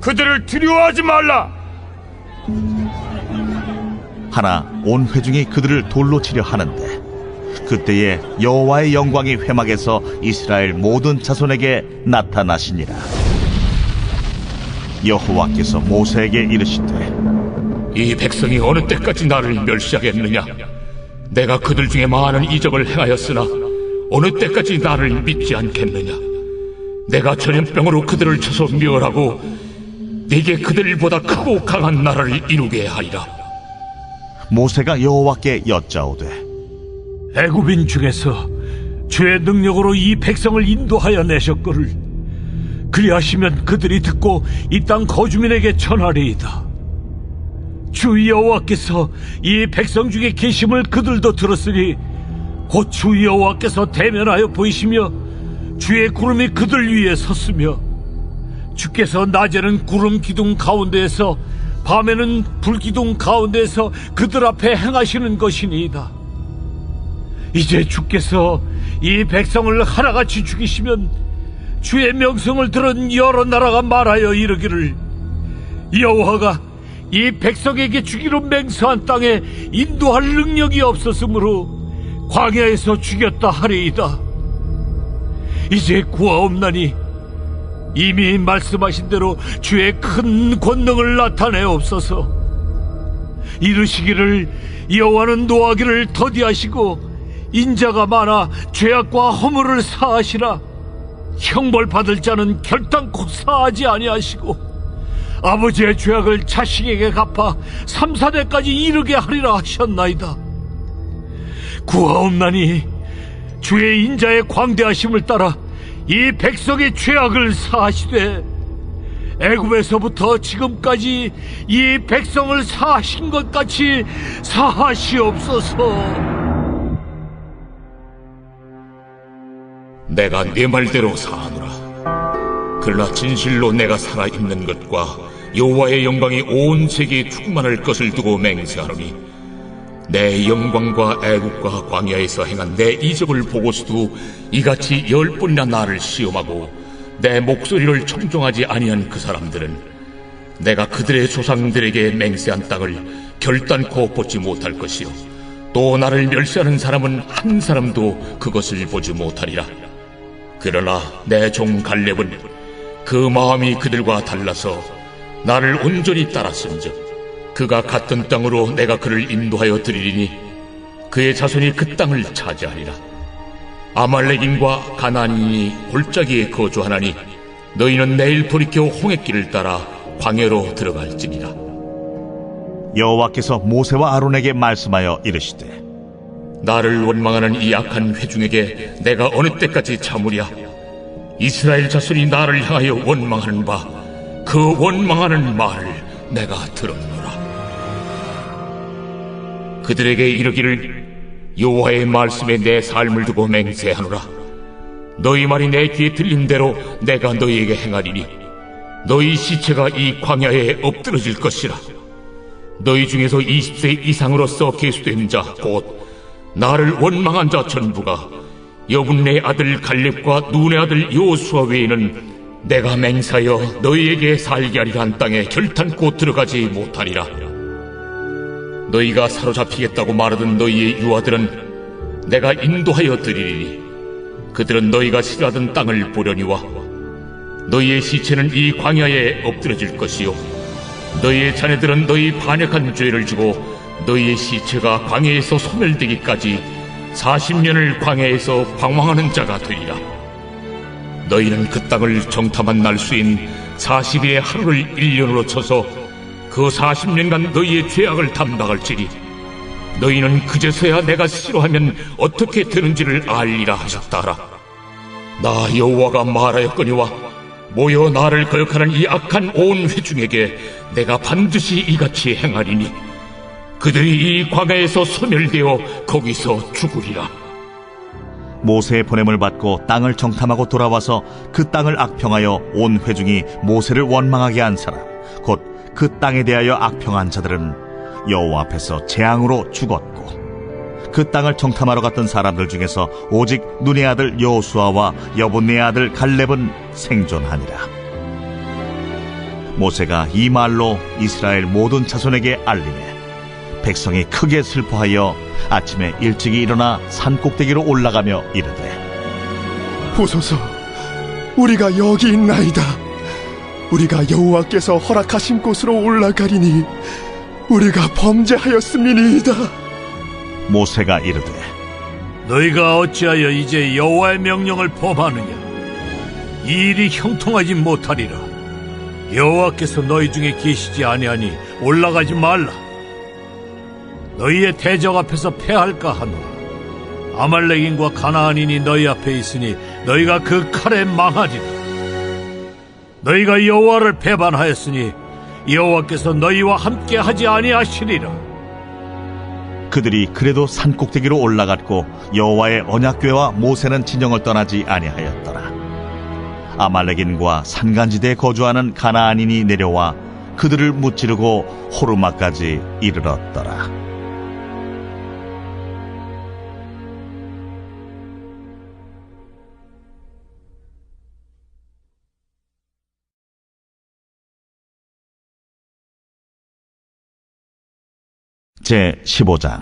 그들을 두려워하지 말라.
하나 온 회중이 그들을 돌로 치려 하는데 그때에 여호와의 영광이 회막에서 이스라엘 모든 자손에게 나타나시니라. 여호와께서 모세에게 이르시되
이 백성이 어느 때까지 나를 멸시하겠느냐? 내가 그들 중에 많은 이적을 행하였으나 어느 때까지 나를 믿지 않겠느냐? 내가 전염병으로 그들을 쳐서 멸하고 네게 그들보다 크고 강한 나라를 이루게 하리라.
모세가 여호와께 여짜오되
애굽인 중에서 주의 능력으로 이 백성을 인도하여 내셨거를 그리하시면 그들이 듣고 이 땅 거주민에게 전하리이다. 주 여호와께서 이 백성 중에 계심을 그들도 들었으니 곧 주 여호와께서 대면하여 보이시며 주의 구름이 그들 위에 섰으며 주께서 낮에는 구름 기둥 가운데에서 밤에는 불기둥 가운데에서 그들 앞에 행하시는 것이니이다. 이제 주께서 이 백성을 하나같이 죽이시면 주의 명성을 들은 여러 나라가 말하여 이르기를 여호와가 이 백성에게 주기로 맹세한 땅에 인도할 능력이 없었으므로 광야에서 죽였다 하리이다. 이제 구하옵나니 이미 말씀하신 대로 주의 큰 권능을 나타내옵소서. 이르시기를 여호와는 노하기를 더디하시고 인자가 많아 죄악과 허물을 사하시라. 형벌받을 자는 결단코 사하지 아니하시고 아버지의 죄악을 자식에게 갚아 3, 4대까지 이르게 하리라 하셨나이다. 구하옵나니 주의 인자의 광대하심을 따라 이 백성의 죄악을 사하시되 애굽에서부터 지금까지 이 백성을 사하신 것 같이 사하시옵소서.
내가 네 말대로 사하노라. 그러나 진실로 내가 살아있는 것과 여호와의 영광이 온 세계에 충만할 것을 두고 맹세하노니 내 영광과 애국과 광야에서 행한 내 이적을 보고서도 이같이 10번이나 나를 시험하고 내 목소리를 청종하지 아니한 그 사람들은 내가 그들의 조상들에게 맹세한 땅을 결단코 보지 못할 것이요 또 나를 멸시하는 사람은 한 사람도 그것을 보지 못하리라. 그러나 내 종 갈렙은 그 마음이 그들과 달라서 나를 온전히 따랐은즉 그가 갔던 땅으로 내가 그를 인도하여 드리리니 그의 자손이 그 땅을 차지하리라. 아말렉인과 가나안인이 골짜기에 거주하나니 너희는 내일 돌이켜 홍해길을 따라 광야로 들어갈지니라.
여호와께서 모세와 아론에게 말씀하여 이르시되
나를 원망하는 이 악한 회중에게 내가 어느 때까지 참으랴? 이스라엘 자손이 나를 향하여 원망하는 바 그 원망하는 말을 내가 들었노라. 그들에게 이르기를 여호와의 말씀에 내 삶을 두고 맹세하노라. 너희 말이 내 귀에 들린 대로 내가 너희에게 행하리니 너희 시체가 이 광야에 엎드러질 것이라. 너희 중에서 20세 이상으로서 계수된 자 곧 나를 원망한 자 전부가 여분네 아들 갈렙과 눈의 아들 여호수아 외에는 내가 맹세하여 너희에게 살게 하리라 한 땅에 결탄코 들어가지 못하리라. 너희가 사로잡히겠다고 말하던 너희의 유아들은 내가 인도하여 드리리니 그들은 너희가 싫어하던 땅을 보려니와 너희의 시체는 이 광야에 엎드려질 것이요 너희의 자녀들은 너희 반역한 죄를 지고 너희의 시체가 광야에서 소멸되기까지 40년을 광야에서 방황하는 자가 되리라. 너희는 그 땅을 정탐한 날수인 40일의 하루를 1년으로 쳐서 그 40년간 너희의 죄악을 담당할지니 너희는 그제서야 내가 싫어하면 어떻게 되는지를 알리라 하셨다라. 나 여호와가 말하였거니와 모여 나를 거역하는 이 악한 온 회중에게 내가 반드시 이같이 행하리니 그들이 이 광야에서 소멸되어 거기서 죽으리라.
모세의 보냄을 받고 땅을 정탐하고 돌아와서 그 땅을 악평하여 온 회중이 모세를 원망하게 한 사람, 곧 그 땅에 대하여 악평한 자들은 여호와 앞에서 재앙으로 죽었고, 그 땅을 정탐하러 갔던 사람들 중에서 오직 눈의 아들 여호수아와 여분네의 아들 갈렙은 생존하니라. 모세가 이 말로 이스라엘 모든 자손에게 알리매 백성이 크게 슬퍼하여 아침에 일찍이 일어나 산 꼭대기로 올라가며 이르되,
보소서, 우리가 여기 있나이다. 우리가 여호와께서 허락하신 곳으로 올라가리니 우리가 범죄하였음이니이다.
모세가 이르되,
너희가 어찌하여 이제 여호와의 명령을 범하느냐? 이 일이 형통하지 못하리라. 여호와께서 너희 중에 계시지 아니하니 올라가지 말라. 너희의 대적 앞에서 패할까 하노라. 아말렉인과 가나안인이 너희 앞에 있으니 너희가 그 칼에 망하리라. 너희가 여호와를 배반하였으니 여호와께서 너희와 함께 하지 아니하시리라.
그들이 그래도 산 꼭대기로 올라갔고 여호와의 언약궤와 모세는 진영을 떠나지 아니하였더라. 아말렉인과 산간지대에 거주하는 가나안인이 내려와 그들을 무찌르고 호르마까지 이르렀더라. 제 15장.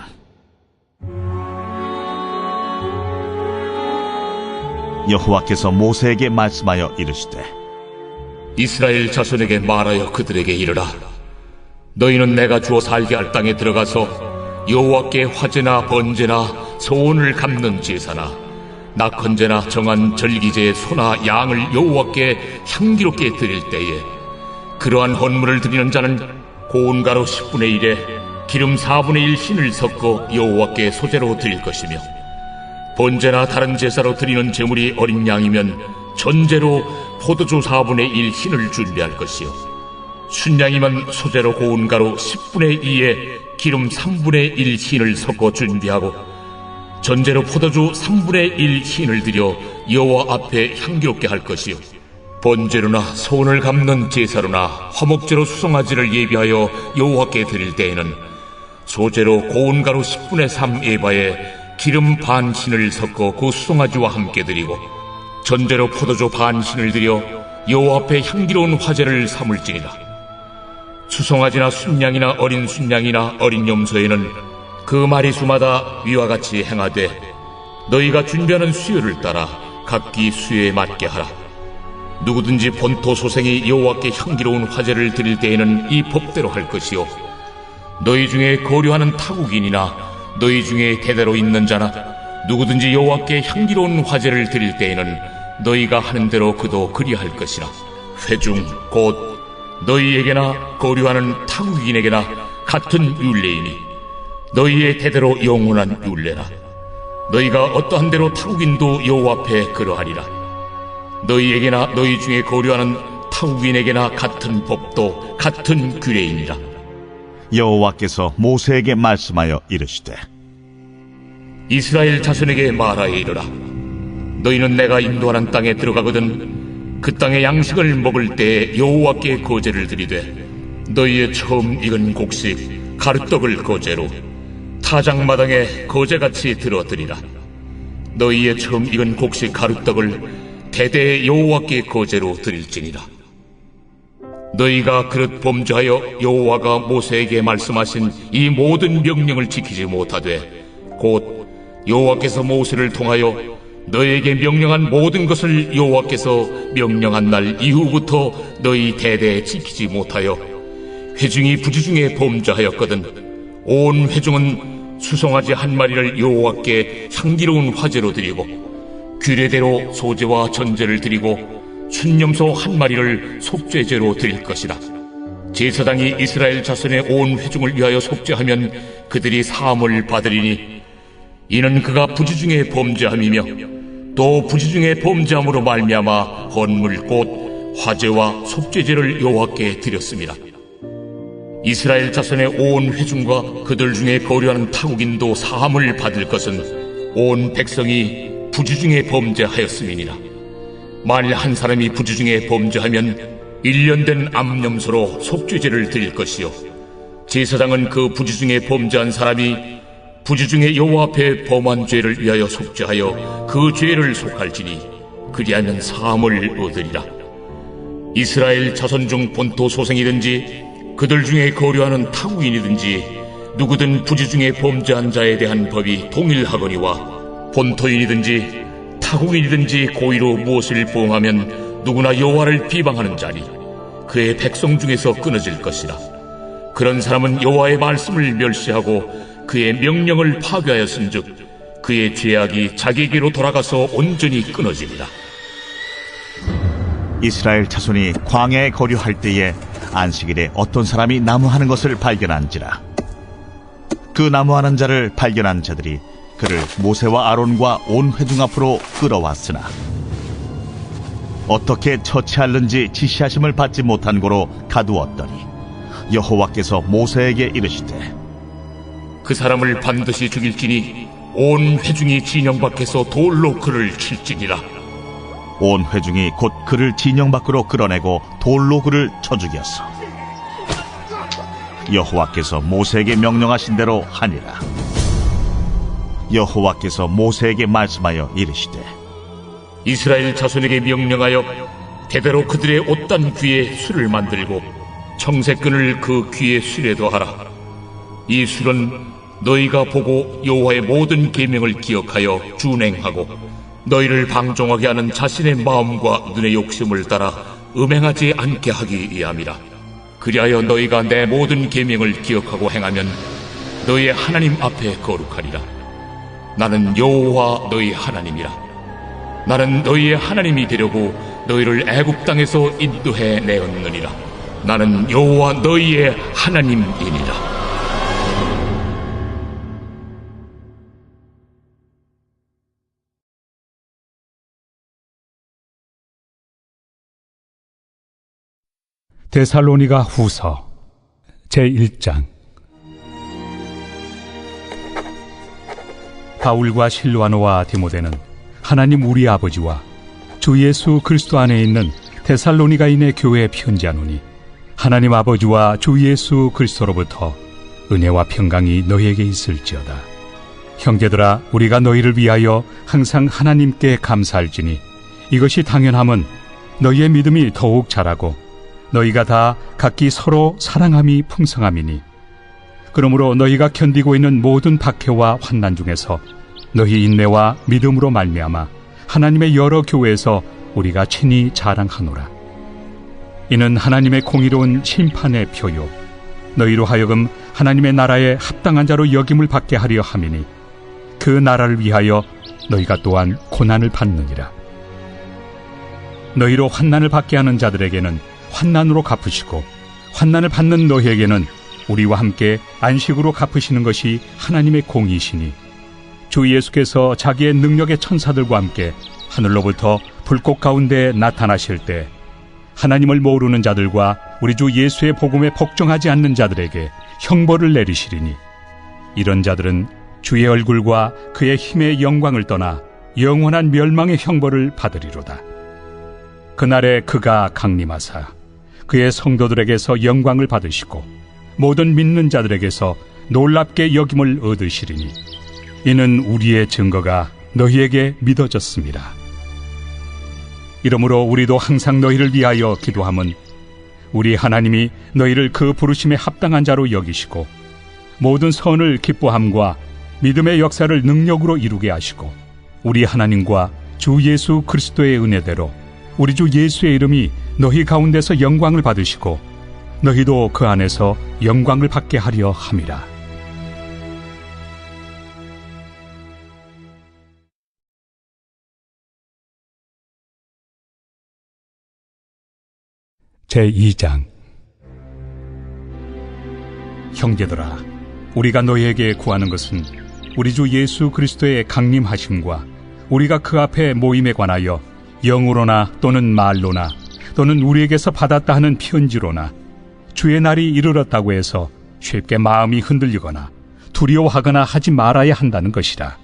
여호와께서 모세에게 말씀하여 이르시되,
이스라엘 자손에게 말하여 그들에게 이르라. 너희는 내가 주어 살게 할 땅에 들어가서 여호와께 화제나 번제나 소원을 갚는 제사나 낙헌제나 정한 절기제의 소나 양을 여호와께 향기롭게 드릴 때에 그러한 헌물을 드리는 자는 고운 가루 10분의 1에 기름 4분의 1 흰을 섞어 여호와께 소제로 드릴 것이며, 번제나 다른 제사로 드리는 제물이 어린 양이면 전제로 포도주 4분의 1 흰을 준비할 것이요, 순양이면 소제로 고운 가루 10분의 2에 기름 3분의 1 흰을 섞어 준비하고, 전제로 포도주 3분의 1 흰을 드려 여호와 앞에 향기롭게 할 것이요, 번제로나 소원을 갚는 제사로나 화목제로 수송아지를 예비하여 여호와께 드릴 때에는 소제로 고운 가루 10분의 3 에바에 기름 반 흰을 섞어 그 수송아지와 함께 드리고, 전제로 포도주 반 흰을 드려 여호와 앞에 향기로운 화제를 삼을지니라. 수송아지나 순양이나 어린 순양이나 어린 염소에는 그 마리수마다 위와 같이 행하되 너희가 준비하는 수요를 따라 각기 수요에 맞게 하라. 누구든지 본토 소생이 여호와께 향기로운 화제를 드릴 때에는 이 법대로 할 것이요, 너희 중에 거류하는 타국인이나 너희 중에 대대로 있는 자나 누구든지 여호와께 향기로운 화제를 드릴 때에는 너희가 하는 대로 그도 그리할 것이라. 회중 곧 너희에게나 거류하는 타국인에게나 같은 율례이니 너희의 대대로 영원한 율례라. 너희가 어떠한 대로 타국인도 여호와 앞에 그러하리라. 너희에게나 너희 중에 거류하는 타국인에게나 같은 법도 같은 규례이니라.
여호와께서 모세에게 말씀하여 이르시되,
이스라엘 자손에게 말하여 이르라. 너희는 내가 인도하는 땅에 들어가거든 그 땅의 양식을 먹을 때에 여호와께 거제를 드리되 너희의 처음 익은 곡식 가루떡을 거제로 타작마당에 거제같이 들어드리라. 너희의 처음 익은 곡식 가루떡을 대대에 여호와께 거제로 드릴지니라. 너희가 그릇 범죄하여 여호와가 모세에게 말씀하신 이 모든 명령을 지키지 못하되 곧 여호와께서 모세를 통하여 너희에게 명령한 모든 것을 여호와께서 명령한 날 이후부터 너희 대대에 지키지 못하여 회중이 부지중에 범죄하였거든 온 회중은 수송아지 한 마리를 여호와께 향기로운 화제로 드리고 규례대로 소제와 전제를 드리고 순념소 한 마리를 속죄제로 드릴 것이라. 제사장이 이스라엘 자손의 온 회중을 위하여 속죄하면 그들이 사함을 받으리니 이는 그가 부지 중에 범죄함이며 또 부지 중에 범죄함으로 말미암아 헌물 곧 화제와 속죄제를 여호와께 드렸습니다. 이스라엘 자손의 온 회중과 그들 중에 거류하는 타국인도 사함을 받을 것은 온 백성이 부지 중에 범죄하였음이니라. 만일 한 사람이 부지 중에 범죄하면 1년 된 암염소로 속죄제를 드릴 것이요 제사장은 그 부지 중에 범죄한 사람이 부지 중에 여호와 앞에 범한 죄를 위하여 속죄하여 그 죄를 속할지니 그리하면 사함을 얻으리라. 이스라엘 자손 중 본토 소생이든지 그들 중에 거류하는 타국인이든지 누구든 부지 중에 범죄한 자에 대한 법이 동일하거니와 본토인이든지 타국인이든지 고의로 무엇을 범하면 누구나 여호와를 비방하는 자니 그의 백성 중에서 끊어질 것이라. 그런 사람은 여호와의 말씀을 멸시하고 그의 명령을 파괴하였은즉 그의 죄악이 자기에게로 돌아가서 온전히 끊어지리라.
이스라엘 자손이 광야에 거류할 때에 안식일에 어떤 사람이 나무하는 것을 발견한지라. 그 나무하는 자를 발견한 자들이 그를 모세와 아론과 온 회중 앞으로 끌어왔으나 어떻게 처치할는지 지시하심을 받지 못한 고로 가두었더니 여호와께서 모세에게 이르시되
그 사람을 반드시 죽일지니 온 회중이 진영 밖에서 돌로 그를 칠지니라.
온 회중이 곧 그를 진영 밖으로 끌어내고 돌로 그를 쳐 죽였어. 여호와께서 모세에게 명령하신 대로 하니라. 여호와께서 모세에게 말씀하여 이르시되
이스라엘 자손에게 명령하여 대대로 그들의 옷단 귀에 술을 만들고 청색끈을 그 귀에 술에 더하라. 이 술은 너희가 보고 여호와의 모든 계명을 기억하여 준행하고 너희를 방종하게 하는 자신의 마음과 눈의 욕심을 따라 음행하지 않게 하기 위함이라. 그리하여 너희가 내 모든 계명을 기억하고 행하면 너희의 하나님 앞에 거룩하리라. 나는 여호와 너희 하나님이라. 나는 너희의 하나님이 되려고 너희를 애굽 땅에서 인도해 내었느니라. 나는 여호와 너희의 하나님이니라.
데살로니가 후서 제1장. 바울과 실와노와 디모데는 하나님 우리 아버지와 주 예수 그리스도 안에 있는 데살로니가인의 교회에 편지하노니 하나님 아버지와 주 예수 그리스도로부터 은혜와 평강이 너희에게 있을지어다. 형제들아, 우리가 너희를 위하여 항상 하나님께 감사할지니 이것이 당연함은 너희의 믿음이 더욱 자라고 너희가 다 각기 서로 사랑함이 풍성함이니 그러므로 너희가 견디고 있는 모든 박해와 환난 중에서 너희 인내와 믿음으로 말미암아 하나님의 여러 교회에서 우리가 친히 자랑하노라. 이는 하나님의 공의로운 심판의 표요 너희로 하여금 하나님의 나라에 합당한 자로 여김을 받게 하려 함이니 그 나라를 위하여 너희가 또한 고난을 받느니라. 너희로 환난을 받게 하는 자들에게는 환난으로 갚으시고 환난을 받는 너희에게는 우리와 함께 안식으로 갚으시는 것이 하나님의 공의시니 주 예수께서 자기의 능력의 천사들과 함께 하늘로부터 불꽃 가운데 나타나실 때 하나님을 모르는 자들과 우리 주 예수의 복음에 복종하지 않는 자들에게 형벌을 내리시리니 이런 자들은 주의 얼굴과 그의 힘의 영광을 떠나 영원한 멸망의 형벌을 받으리로다. 그날에 그가 강림하사 그의 성도들에게서 영광을 받으시고 모든 믿는 자들에게서 놀랍게 여김을 얻으시리니 이는 우리의 증거가 너희에게 믿어졌습니다. 이러므로 우리도 항상 너희를 위하여 기도함은 우리 하나님이 너희를 그 부르심에 합당한 자로 여기시고 모든 선을 기뻐함과 믿음의 역사를 능력으로 이루게 하시고 우리 하나님과 주 예수 그리스도의 은혜대로 우리 주 예수의 이름이 너희 가운데서 영광을 받으시고 너희도 그 안에서 영광을 받게 하려 함이라. 제2장. 형제들아, 우리가 너희에게 구하는 것은 우리 주 예수 그리스도의 강림하심과 우리가 그 앞에 모임에 관하여 영으로나 또는 말로나 또는 우리에게서 받았다 하는 편지로나 주의 날이 이르렀다고 해서 쉽게 마음이 흔들리거나 두려워하거나 하지 말아야 한다는 것이라.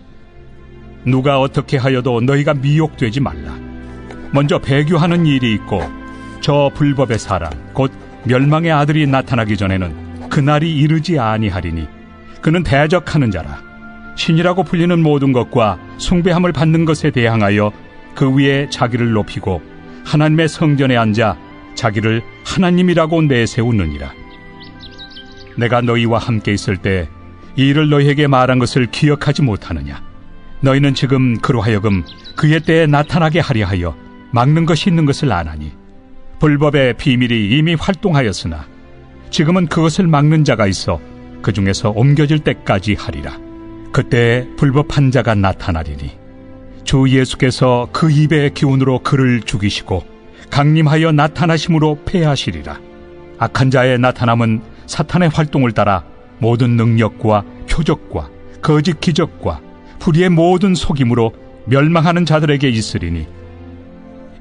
누가 어떻게 하여도 너희가 미혹되지 말라. 먼저 배교하는 일이 있고 저 불법의 사람 곧 멸망의 아들이 나타나기 전에는 그날이 이르지 아니하리니 그는 대적하는 자라. 신이라고 불리는 모든 것과 숭배함을 받는 것에 대항하여 그 위에 자기를 높이고 하나님의 성전에 앉아 자기를 하나님이라고 내세우느니라. 내가 너희와 함께 있을 때 이 일을 너희에게 말한 것을 기억하지 못하느냐? 너희는 지금 그로 하여금 그의 때에 나타나게 하려 하여 막는 것이 있는 것을 아나니 불법의 비밀이 이미 활동하였으나 지금은 그것을 막는 자가 있어 그 중에서 옮겨질 때까지 하리라. 그때 불법한 자가 나타나리니 주 예수께서 그 입의 기운으로 그를 죽이시고 강림하여 나타나심으로 패하시리라. 악한 자의 나타남은 사탄의 활동을 따라 모든 능력과 표적과 거짓 기적과 불의의 모든 속임으로 멸망하는 자들에게 있으리니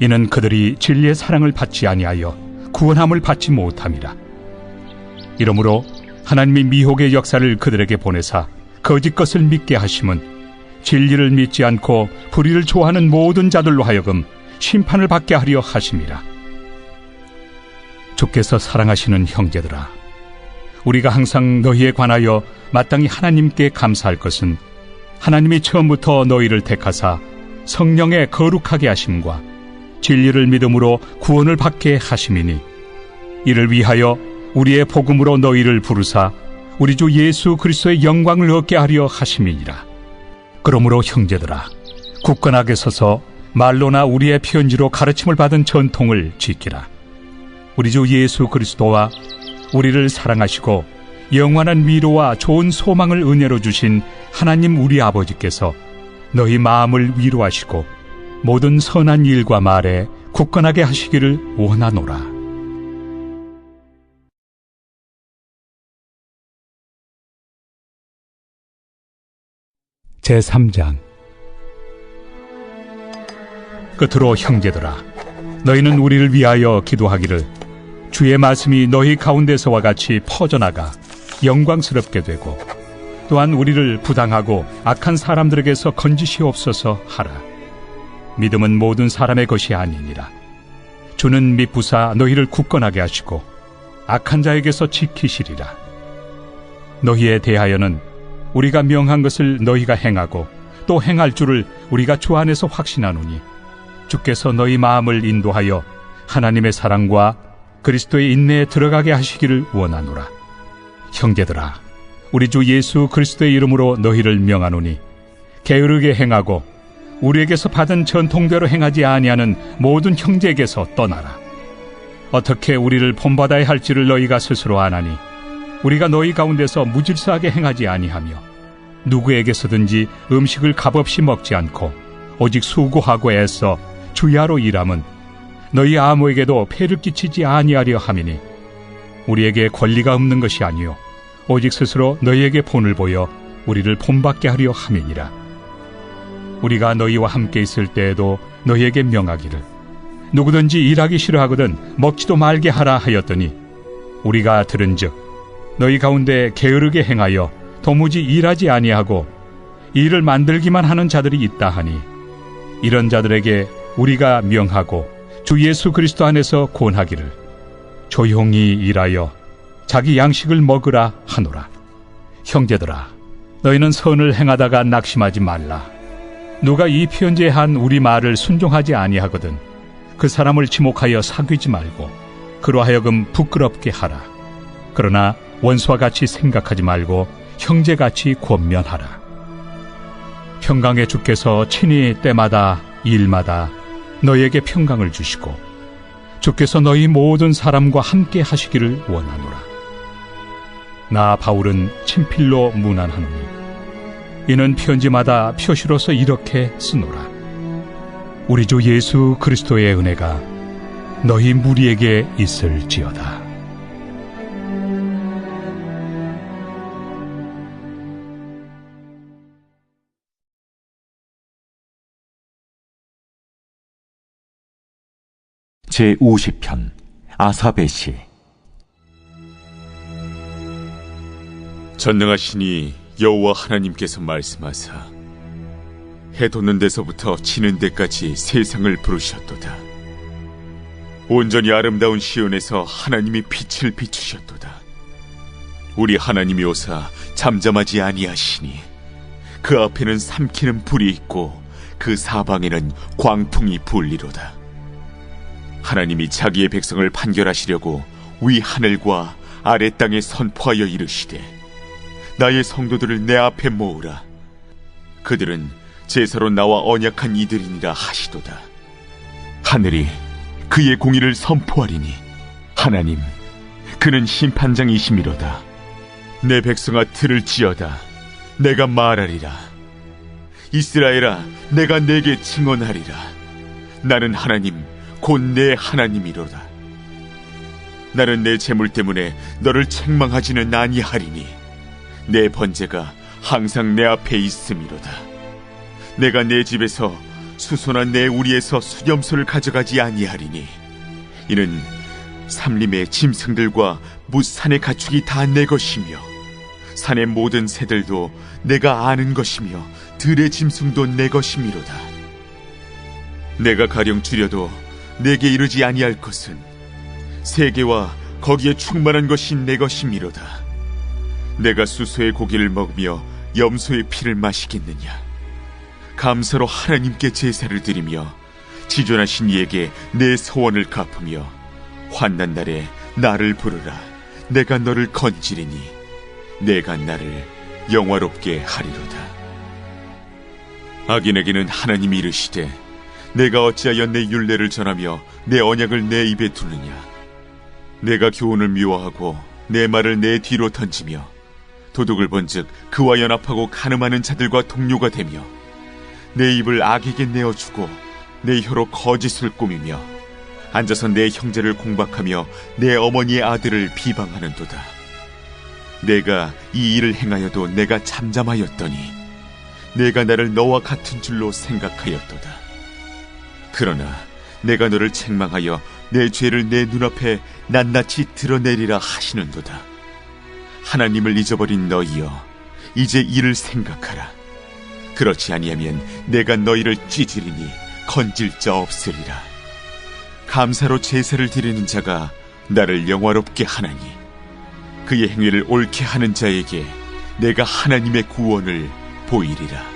이는 그들이 진리의 사랑을 받지 아니하여 구원함을 받지 못함이라. 이러므로 하나님이 미혹의 역사를 그들에게 보내사 거짓 것을 믿게 하심은 진리를 믿지 않고 불의를 좋아하는 모든 자들로 하여금 심판을 받게 하려 하심이라. 주께서 사랑하시는 형제들아, 우리가 항상 너희에 관하여 마땅히 하나님께 감사할 것은 하나님이 처음부터 너희를 택하사 성령에 거룩하게 하심과 진리를 믿음으로 구원을 받게 하심이니 이를 위하여 우리의 복음으로 너희를 부르사 우리 주 예수 그리스도의 영광을 얻게 하려 하심이니라. 그러므로 형제들아, 굳건하게 서서 말로나 우리의 편지로 가르침을 받은 전통을 지키라. 우리 주 예수 그리스도와 우리를 사랑하시고 영원한 위로와 좋은 소망을 은혜로 주신 하나님 우리 아버지께서 너희 마음을 위로하시고 모든 선한 일과 말에 굳건하게 하시기를 원하노라. 제3장. 끝으로 형제들아, 너희는 우리를 위하여 기도하기를 주의 말씀이 너희 가운데서와 같이 퍼져나가 영광스럽게 되고 또한 우리를 부당하고 악한 사람들에게서 건지시옵소서 하라. 믿음은 모든 사람의 것이 아니니라. 주는 미쁘사 너희를 굳건하게 하시고 악한 자에게서 지키시리라. 너희에 대하여는 우리가 명한 것을 너희가 행하고 또 행할 줄을 우리가 주 안에서 확신하노니 주께서 너희 마음을 인도하여 하나님의 사랑과 그리스도의 인내에 들어가게 하시기를 원하노라. 형제들아, 우리 주 예수 그리스도의 이름으로 너희를 명하노니 게으르게 행하고 우리에게서 받은 전통대로 행하지 아니하는 모든 형제에게서 떠나라. 어떻게 우리를 본받아야 할지를 너희가 스스로 아나니 우리가 너희 가운데서 무질서하게 행하지 아니하며 누구에게서든지 음식을 값없이 먹지 않고 오직 수고하고 애써 주야로 일함은 너희 아무에게도 폐를 끼치지 아니하려 함이니 우리에게 권리가 없는 것이 아니요 오직 스스로 너희에게 본을 보여 우리를 본받게 하려 함이니라. 우리가 너희와 함께 있을 때에도 너희에게 명하기를 누구든지 일하기 싫어하거든 먹지도 말게 하라 하였더니 우리가 들은즉 너희 가운데 게으르게 행하여 도무지 일하지 아니하고 일을 만들기만 하는 자들이 있다 하니 이런 자들에게 우리가 명하고 주 예수 그리스도 안에서 권하기를 조용히 일하여 자기 양식을 먹으라 하노라. 형제들아, 너희는 선을 행하다가 낙심하지 말라. 누가 이 편지에 한 우리 말을 순종하지 아니하거든 그 사람을 지목하여 사귀지 말고 그로 하여금 부끄럽게 하라. 그러나 원수와 같이 생각하지 말고 형제같이 권면하라. 평강의 주께서 친히 때마다 일마다 너희에게 평강을 주시고 주께서 너희 모든 사람과 함께 하시기를 원하노라. 나 바울은 친필로 문안하노니 이는 편지마다 표시로서 이렇게 쓰노라. 우리 주 예수 그리스도의 은혜가 너희 무리에게 있을지어다.
제50편 아삽의 시.
전능하시니 여호와 하나님께서 말씀하사 해 돋는 데서부터 지는 데까지 세상을 부르셨도다. 온전히 아름다운 시온에서 하나님이 빛을 비추셨도다. 우리 하나님이 오사 잠잠하지 아니하시니 그 앞에는 삼키는 불이 있고 그 사방에는 광풍이 불리로다. 하나님이 자기의 백성을 판결하시려고 위 하늘과 아래 땅에 선포하여 이르시되 나의 성도들을 내 앞에 모으라. 그들은 제사로 나와 언약한 이들이니라 하시도다. 하늘이 그의 공의를 선포하리니 하나님 그는 심판장이시미로다. 내 백성아 들을지어다. 내가 말하리라. 이스라엘아 내가 내게 증언하리라. 나는 하나님 곧 내 하나님이로다. 나는 내 재물 때문에 너를 책망하지는 아니하리니 내 번제가 항상 내 앞에 있음이로다. 내가 내 집에서 수소나 내 우리에서 수염소를 가져가지 아니하리니 이는 삼림의 짐승들과 무산의 가축이 다 내 것이며 산의 모든 새들도 내가 아는 것이며 들의 짐승도 내 것이미로다. 내가 가령 줄여도 내게 이르지 아니할 것은 세계와 거기에 충만한 것이 내 것이미로다. 내가 수소의 고기를 먹으며 염소의 피를 마시겠느냐. 감사로 하나님께 제사를 드리며 지존하신 이에게 내 소원을 갚으며 환난 날에 나를 부르라. 내가 너를 건지리니 내가 나를 영화롭게 하리로다. 악인에게는 하나님이 이르시되 내가 어찌하여 내 율례를 전하며 내 언약을 내 입에 두느냐. 내가 교훈을 미워하고 내 말을 내 뒤로 던지며 도둑을 본즉 그와 연합하고 간음하는 자들과 동료가 되며 내 입을 악에게 내어주고 내 혀로 거짓을 꾸미며 앉아서 내 형제를 공박하며 내 어머니의 아들을 비방하는도다. 내가 이 일을 행하여도 내가 잠잠하였더니 내가 나를 너와 같은 줄로 생각하였도다. 그러나 내가 너를 책망하여 내 죄를 내 눈앞에 낱낱이 드러내리라 하시는도다. 하나님을 잊어버린 너희여 이제 이를 생각하라. 그렇지 아니하면 내가 너희를 찢으리니 건질 자 없으리라. 감사로 제사를 드리는 자가 나를 영화롭게 하나니 그의 행위를 옳게 하는 자에게 내가 하나님의 구원을 보이리라.